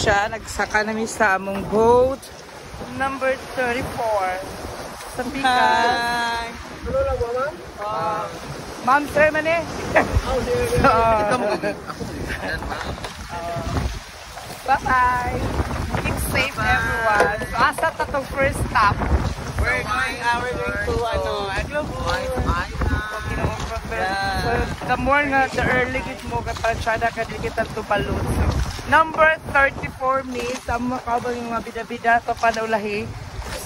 siya. Nagsaka namin sa among boat. Number 34. Sa Pikas. Ano lang, mama? Ma'am, sir, man eh. Bye-bye. Keep safe, everyone. So, asa ta itong first stop? We're going to, so, the more nga, the early git mo, kapansada ka, di kita tumalun. So, number 34 Miss, ang makabang yung mga bida-bida, ito pa na ulahi.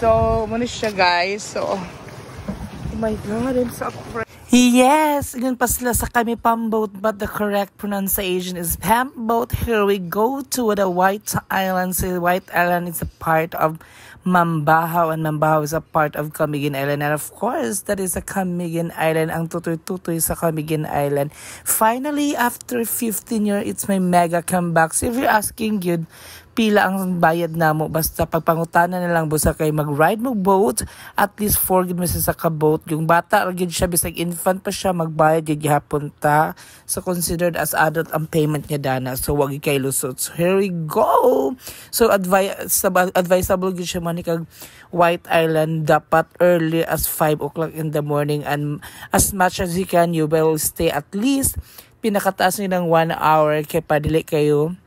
So, muna siya, guys. So, oh my God, I'm so afraid. Yes, yun pa sila sa kami pamboat, but the correct pronunciation is pamboat. Here we go to the White Island. So White Island is a part of Mambahaw, and Mambahaw is a part of Camiguin Island. And of course, that is a Camiguin Island, ang tutoy-tutoy sa Camiguin Island. Finally, after 15 years, it's my mega comeback. So if you're asking, yun, pila ang bayad na mo, basta pagpangutanan na lang busa kay mag-ride mo boat, at least 4 gid mo sa ka-boat. Yung bata gid siya, bisag infant pa siya, magbayad gid gihapon ta. So considered as adult ang payment niya dana, so wag kay lusot. So here we go. So advisable gid siya man kag White Island, dapat early as 5 o'clock in the morning, and as much as you can, you will stay at least pinakataas niyo ng 1 hour kay padili kayo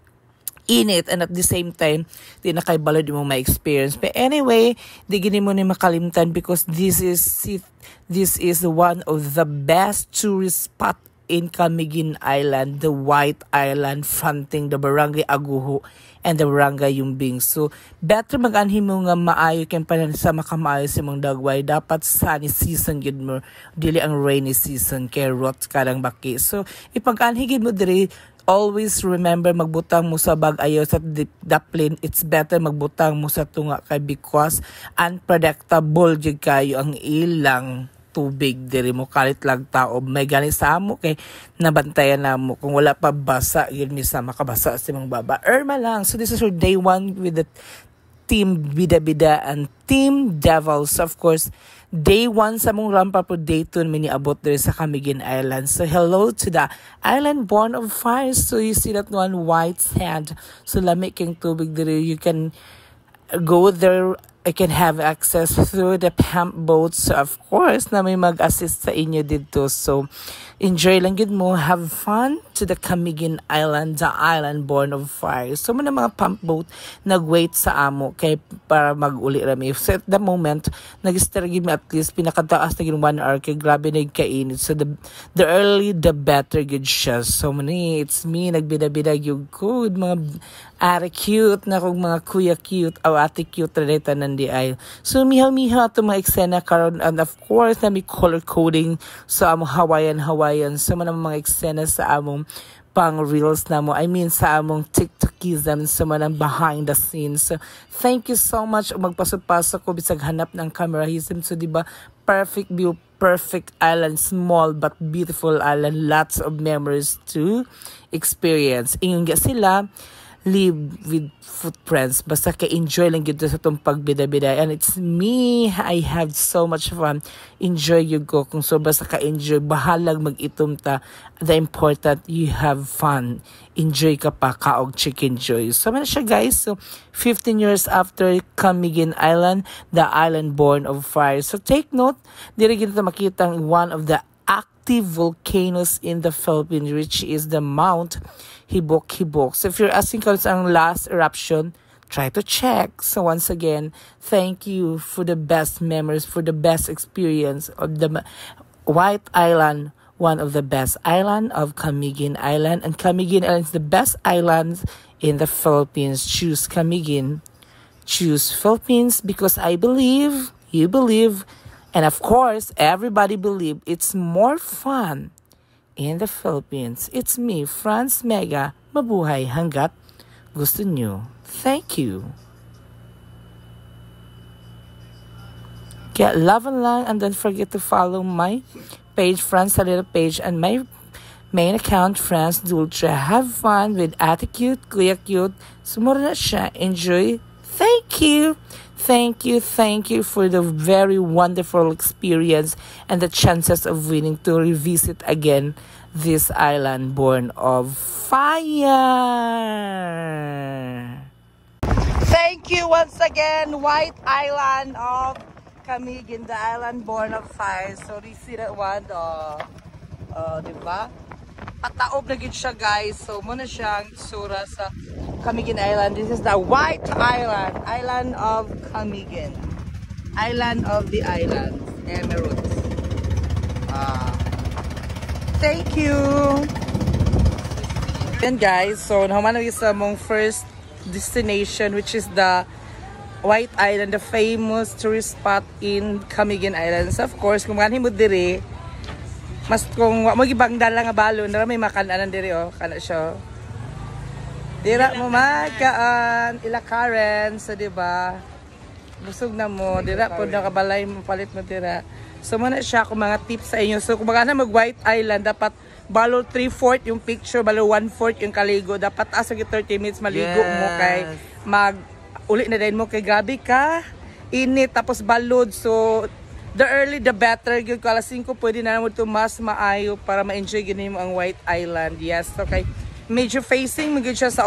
init, and at the same time di na kay balod mo ma-experience. But anyway, di gini mo ni makalimtan, because this is one of the best tourist spot in Camiguin Island, the White Island, fronting the Barangay Aguho and the Barangay Yumbing. So better mag-anhi mo nga maayo kaya pa sa makamaayo si mong dagway, dapat sunny season gid mo, dili ang rainy season kay rot ka lang baki. So ipag-anhi gid mo diri, always remember magbutang mo sa bag ayaw sa daplin. It's better magbutang mo sa tunga kay, because unpredictable jud kayo ang ilang tubig diri mo, kalit lang tao. May gani sa amo kay nabantayan na mo, kung wala pa basa yun misa makabasa sa mga baba. Irma lang. So this is your day 1 with the Team Bida Bida and Team Devils. Of course, day 1 sa mong rampa po, day 2 mini-abot there sa Camiguin Island. So hello to the island born of fire. So you see that one white sand. So lamig king tubig there. You can go there. I can have access through the pump boats. So of course, na may mag-assist sa inyo dito. So enjoy lang gid mo, have fun to the Camiguin Island, the island born of fire. So muna mga pump boat nag-wait sa amo kay para mag-uli rami. So at the moment, nag-stargid me at least pinakataas na gid 1 hour kay grabe na kainit. So the early the better gid siya. So muna it's me nagbida-bida yung good mga are cute na kung mga kuya cute o ate cute reta nandi ay. So mihaw-mihaw ito mga eksena karon, and of course na may color coding sa among Hawaiian. So mga eksena sa among pang reels na mo, I mean sa among TikTokism, sa mga behind the scenes. So thank you so much. Magpasok-pasok ko bisag hanap ng camerahism. So diba, perfect view, perfect island, small but beautiful island, lots of memories to experience. Ingon ga sila, live with footprints. Basta ka-enjoy lang gito sa itong pagbida-bida. And it's me. I have so much fun. Enjoy you go. Kung so basta ka-enjoy, bahalag mag-itom ta. The important, you have fun. Enjoy ka pa, kaog chicken joy. So, man siya guys. So, 15 years after Camiguin Island, the island born of fire. So, take note, diri gito makita one of the active volcanoes in the Philippines, which is the Mount Hibok-Hibok. So if you're asking kung ang last eruption, try to check. So once again, thank you for the best memories, for the best experience of the White Island, one of the best island of Camiguin Island. And Camiguin Island is the best island in the Philippines. Choose Camiguin. Choose Philippines, because I believe, you believe, and of course, everybody believe it's more fun in the Philippines. It's me, Franz Mega. Mabuhay hanggat gusto nyo. Thank you. Get love and lang, and don't forget to follow my page, Franz Salida page, and my main account, Franz Dulce. Have fun with Ate Cute, Kuya Cute. Sumura na siya. Enjoy. Thank you. Thank you for the very wonderful experience and the chances of winning to revisit again this island born of fire. Thank you once again, White Island of Camiguin, the island born of fire. So, you see that one? Diba? Pataob na gid siya, guys. So, muna siyang sura sa Camiguin Island. This is the White Island, island of Camiguin. Island of the islands, Emirates. Thank you. And guys, so naman sa mong first destination, which is the White Island, the famous tourist spot in Camiguin Islands. Of course, kung makanhin mo diri, mas kung magibang dala nga balon, na may makanan diri oh, kana siya. Dira mo makaan ila Karen, so diba? Busog na mo, dira po nakabalay mo, palit mo dira. So muna siya kung mga tips sa inyo. So kung magana mag White Island, dapat balo 3/4 yung picture, balo 1/4 yung kaligo. Dapat asa 30 minutes maligo mo kay uli na din mo kay gabi ka init tapos balod. So the early the better. Yung alas 5 pwede na mo ito mas maayo para ma-enjoy gini mo ang White Island. Yes, okay. Medyo facing magud siya sa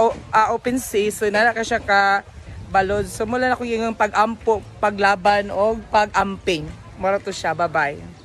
open sea. So nala ka siya ka balod. So mula na ko yung pag-ampo, paglaban o pag-amping. Mara to siya. Bye-bye.